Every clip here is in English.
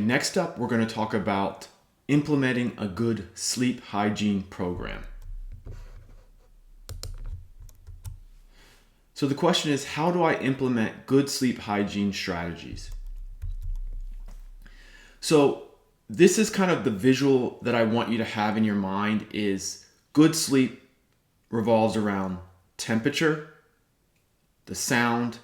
next up, we're going to talk about implementing a good sleep hygiene program. So the question is, how do I implement good sleep hygiene strategies? So this is kind of the visual that I want you to have in your mind is good sleep revolves around temperature, the sound,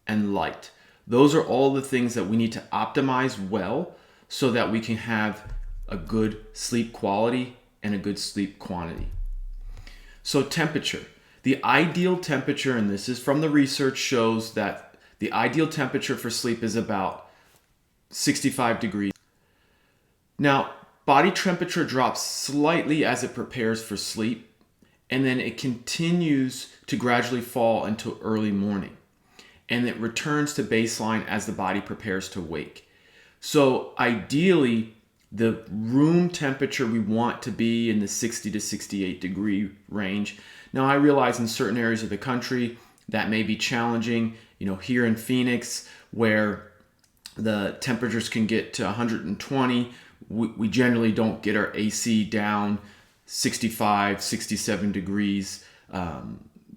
and light. Those are all the things that we need to optimize well so that we can have a good sleep quality and a good sleep quantity. So temperature. The ideal temperature, and this is from the research, shows that the ideal temperature for sleep is about 65 degrees. Now, body temperature drops slightly as it prepares for sleep, and then it continues to gradually fall until early morning. And it returns to baseline as the body prepares to wake. So ideally, the room temperature we want to be in the 60 to 68 degree range. Now, I realize in certain areas of the country that may be challenging. Here in Phoenix, where the temperatures can get to 120, we generally don't get our AC down 65, 67 degrees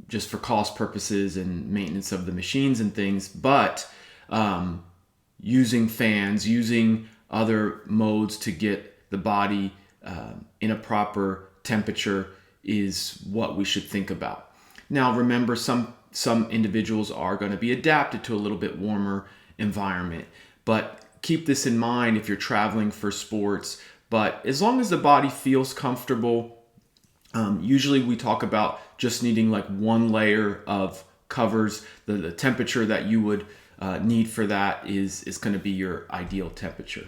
just for cost purposes and maintenance of the machines and things. But using fans, using other modes to get the body in a proper temperature is what we should think about. Now, remember, some individuals are going to be adapted to a little bit warmer environment, but keep this in mind if you're traveling for sports. But as long as the body feels comfortable, usually we talk about just needing like one layer of covers. The temperature that you would need for that is going to be your ideal temperature.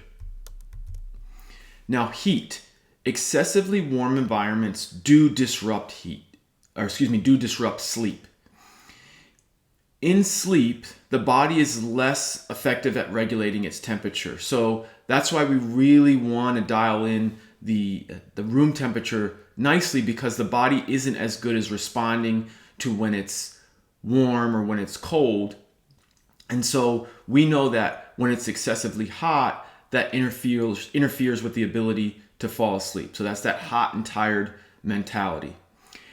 Now, heat. Excessively warm environments do disrupt sleep. In sleep, the body is less effective at regulating its temperature. So that's why we really want to dial in the room temperature nicely, because the body isn't as good as responding to when it's warm or when it's cold. And so we know that when it's excessively hot, that interferes with the ability to fall asleep. So that's that hot and tired mentality.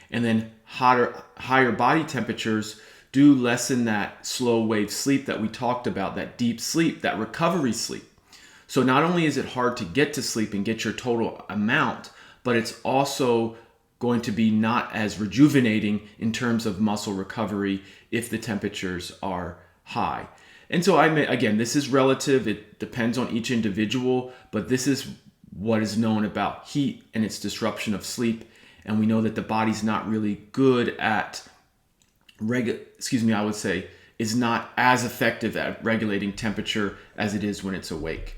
And then higher body temperatures do lessen that slow wave sleep that we talked about, that deep sleep, that recovery sleep. So not only is it hard to get to sleep and get your total amount, but it's also going to be not as rejuvenating in terms of muscle recovery if the temperatures are high. And so again, this is relative. It depends on each individual, but this is what is known about heat and its disruption of sleep. And we know that the body's not really good at is not as effective at regulating temperature as it is when it's awake.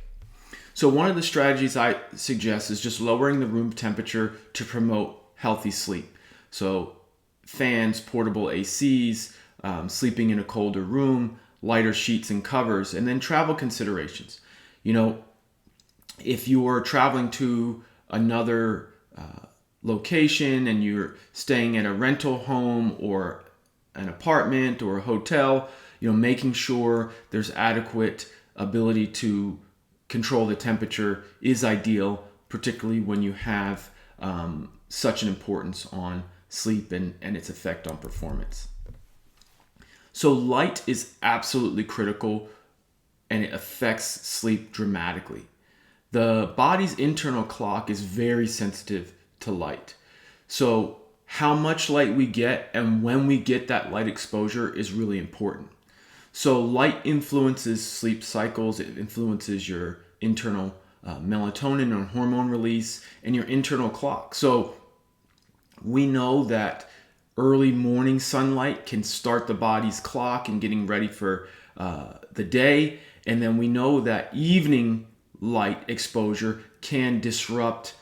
So one of the strategies I suggest is just lowering the room temperature to promote healthy sleep. So fans, portable ACs, sleeping in a colder room, lighter sheets and covers, and then travel considerations. If you are traveling to another location and you're staying at a rental home or an apartment or a hotel, making sure there's adequate ability to control the temperature is ideal, particularly when you have such an importance on sleep and its effect on performance. So light is absolutely critical, and it affects sleep dramatically. The body's internal clock is very sensitive to light. So how much light we get and when we get that light exposure is really important. So light influences sleep cycles. It influences your internal melatonin or hormone release and your internal clock. So we know that early morning sunlight can start the body's clock and getting ready for the day. And then we know that evening light exposure can disrupt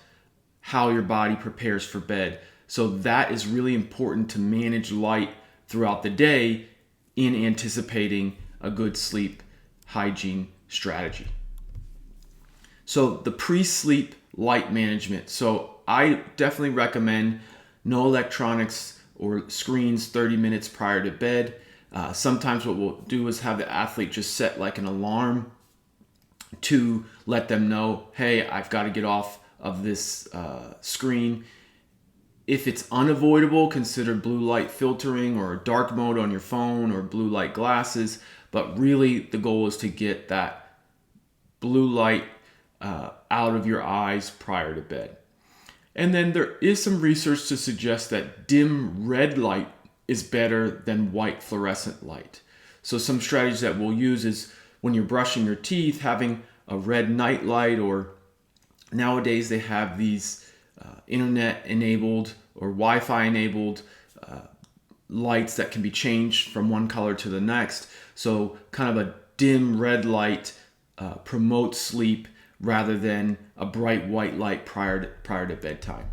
how your body prepares for bed. So that is really important to manage light throughout the day in anticipating a good sleep hygiene strategy. So the pre-sleep light management. So I definitely recommend no electronics or screens 30 minutes prior to bed. Sometimes what we'll do is have the athlete just set like an alarm to let them know, hey, I've got to get off of this screen. If it's unavoidable, consider blue light filtering or dark mode on your phone or blue light glasses. But really, the goal is to get that blue light out of your eyes prior to bed. And then there is some research to suggest that dim red light is better than white fluorescent light. So some strategies that we'll use is when you're brushing your teeth, having a red night light, or nowadays they have these internet enabled or Wi-Fi enabled lights that can be changed from one color to the next. So kind of a dim red light promotes sleep rather than a bright white light prior to bedtime.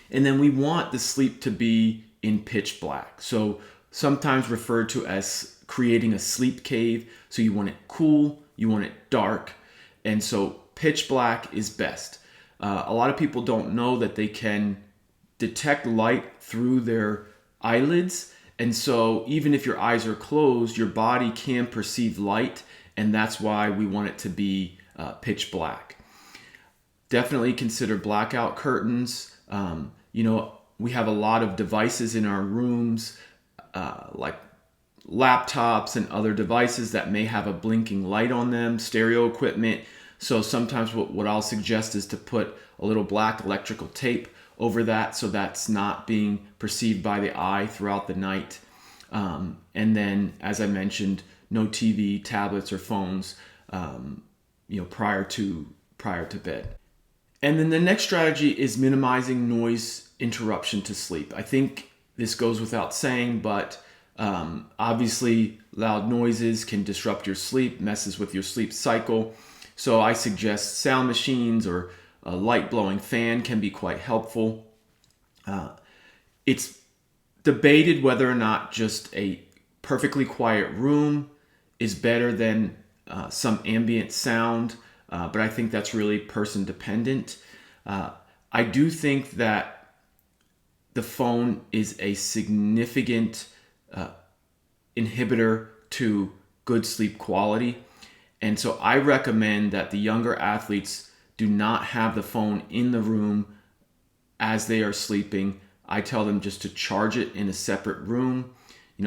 And then we want the sleep to be in pitch black. So sometimes referred to as creating a sleep cave. So you want it cool, you want it dark, and so pitch black is best. A lot of people don't know that they can detect light through their eyelids, and so even if your eyes are closed, your body can perceive light, and that's why we want it to be pitch black. Definitely consider blackout curtains. We have a lot of devices in our rooms, like laptops and other devices that may have a blinking light on them, stereo equipment. So sometimes what I'll suggest is to put a little black electrical tape over that so that's not being perceived by the eye throughout the night. And then, as I mentioned, no TV, tablets, or phones, prior to bed. And then the next strategy is minimizing noise interruption to sleep. I think this goes without saying, but obviously loud noises can disrupt your sleep, messes with your sleep cycle. So I suggest sound machines or a light blowing fan can be quite helpful. It's debated whether or not just a perfectly quiet room is better than some ambient sound, but I think that's really person dependent. I do think that the phone is a significant inhibitor to good sleep quality. And so I recommend that the younger athletes do not have the phone in the room as they are sleeping. I tell them just to charge it in a separate room.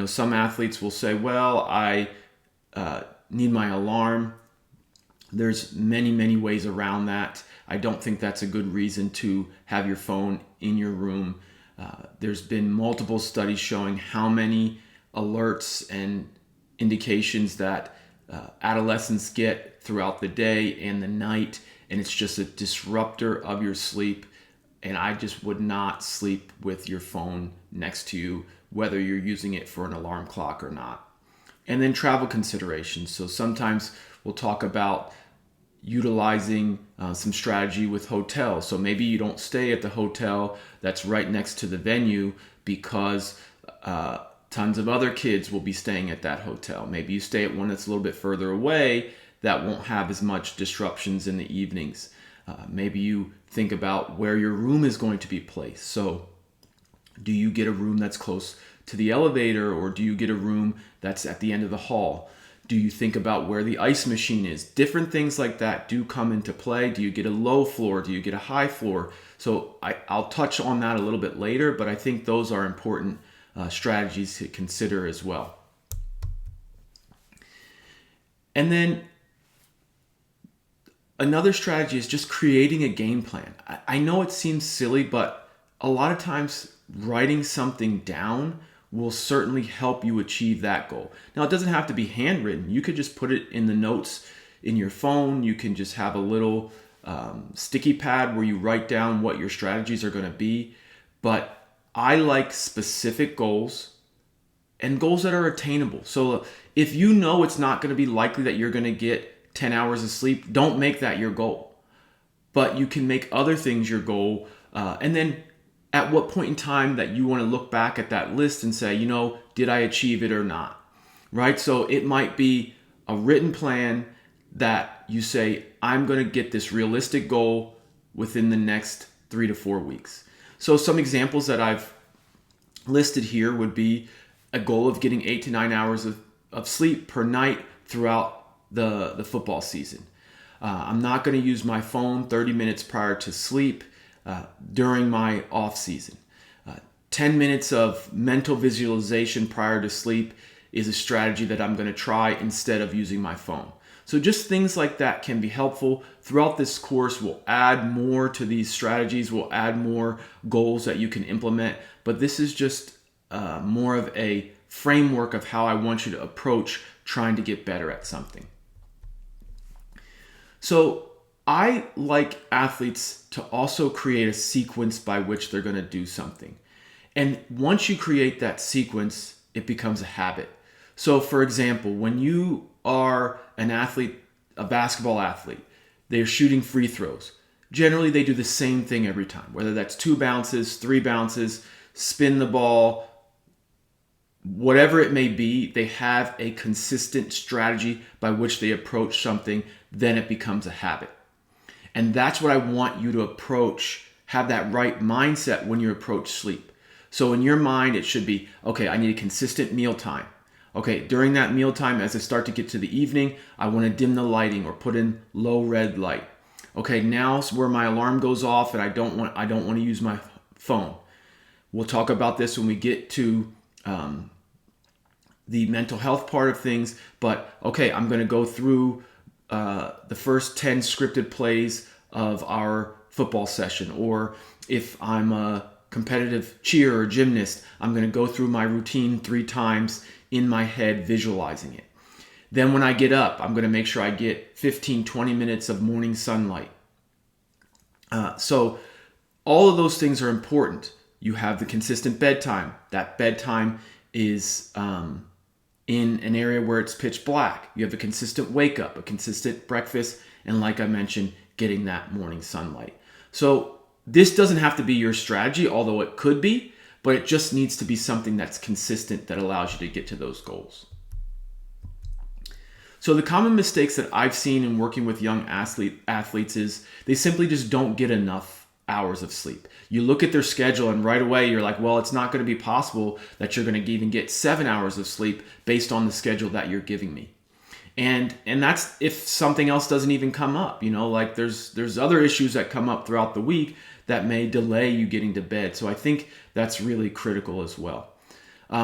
Some athletes will say, well, I need my alarm. There's many, many ways around that. I don't think that's a good reason to have your phone in your room. There's been multiple studies showing how many alerts and indications that adolescents get throughout the day and the night, and it's just a disruptor of your sleep. And I just would not sleep with your phone next to you, whether you're using it for an alarm clock or not. And then travel considerations. So sometimes we'll talk about utilizing some strategy with hotels. So maybe you don't stay at the hotel that's right next to the venue because tons of other kids will be staying at that hotel. Maybe you stay at one that's a little bit further away that won't have as much disruptions in the evenings. Maybe you think about where your room is going to be placed. So do you get a room that's close to the elevator, or do you get a room that's at the end of the hall? Do you think about where the ice machine is? Different things like that do come into play. Do you get a low floor? Do you get a high floor? So I'll touch on that a little bit later, but I think those are important strategies to consider as well. And then another strategy is just creating a game plan. I know it seems silly, but a lot of times writing something down will certainly help you achieve that goal. Now, it doesn't have to be handwritten. You could just put it in the notes in your phone. You can just have a little sticky pad where you write down what your strategies are going to be. But I like specific goals and goals that are attainable. So if you know it's not going to be likely that you're going to get 10 hours of sleep, don't make that your goal. But you can make other things your goal. And then at what point in time that you want to look back at that list and say, did I achieve it or not? Right? So it might be a written plan that you say, I'm going to get this realistic goal within the next 3 to 4 weeks. So some examples that I've listed here would be a goal of getting 8 to 9 hours of sleep per night throughout the football season. I'm not going to use my phone 30 minutes prior to sleep during my off season. 10 minutes of mental visualization prior to sleep is a strategy that I'm going to try instead of using my phone. So just things like that can be helpful. Throughout this course, we'll add more to these strategies. We'll add more goals that you can implement. But this is just more of a framework of how I want you to approach trying to get better at something. So I like athletes to also create a sequence by which they're going to do something. And once you create that sequence, it becomes a habit. So for example, when you are an athlete, a basketball athlete, they're shooting free throws. Generally, they do the same thing every time, whether that's 2 bounces, 3 bounces, spin the ball, whatever it may be, they have a consistent strategy by which they approach something, then it becomes a habit. And that's what I want you to approach, have that right mindset when you approach sleep. So in your mind, it should be, okay, I need a consistent meal time. Okay, during that mealtime, as I start to get to the evening, I want to dim the lighting or put in low red light. Okay, now where my alarm goes off and I don't want to use my phone. We'll talk about this when we get to the mental health part of things. But okay, I'm going to go through the first 10 scripted plays of our football session, or if I'm a competitive cheer or gymnast, I'm going to go through my routine 3 times in my head, visualizing it. Then when I get up, I'm going to make sure I get 15-20 minutes of morning sunlight. So all of those things are important. You have the consistent bedtime. That bedtime is in an area where it's pitch black. You have a consistent wake up, a consistent breakfast, and like I mentioned, getting that morning sunlight. So this doesn't have to be your strategy, although it could be, but it just needs to be something that's consistent that allows you to get to those goals. So the common mistakes that I've seen in working with young athletes is they simply just don't get enough hours of sleep. You look at their schedule and right away you're like, well, it's not going to be possible that you're going to even get 7 hours of sleep based on the schedule that you're giving me. And that's if something else doesn't even come up, like there's other issues that come up throughout the week that may delay you getting to bed. So I think that's really critical as well.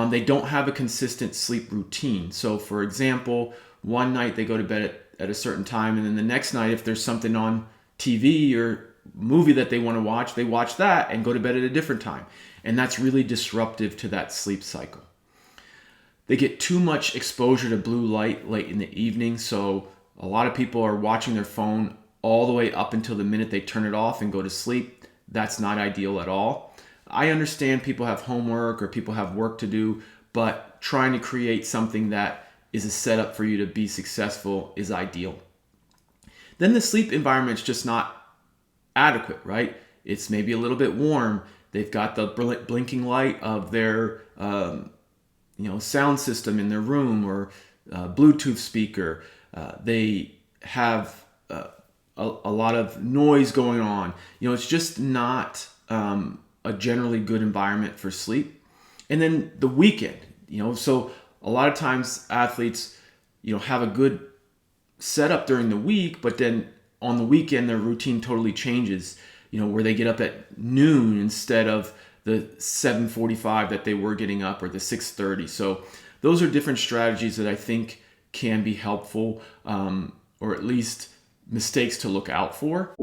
They don't have a consistent sleep routine. So for example, one night they go to bed at a certain time, and then the next night, if there's something on TV or movie that they want to watch, they watch that and go to bed at a different time. And that's really disruptive to that sleep cycle. They get too much exposure to blue light late in the evening. So a lot of people are watching their phone all the way up until the minute they turn it off and go to sleep. That's not ideal at all. I understand people have homework or people have work to do, but trying to create something that is a setup for you to be successful is ideal. Then the sleep environment's just not adequate, right? It's maybe a little bit warm. They've got the blinking light of their sound system in their room or Bluetooth speaker. They have a lot of noise going on. It's just not a generally good environment for sleep. And then the weekend, so a lot of times athletes, have a good setup during the week, but then on the weekend, their routine totally changes, where they get up at noon instead of the 7:45 that they were getting up, or the 6:30. So those are different strategies that I think can be helpful, or at least mistakes to look out for.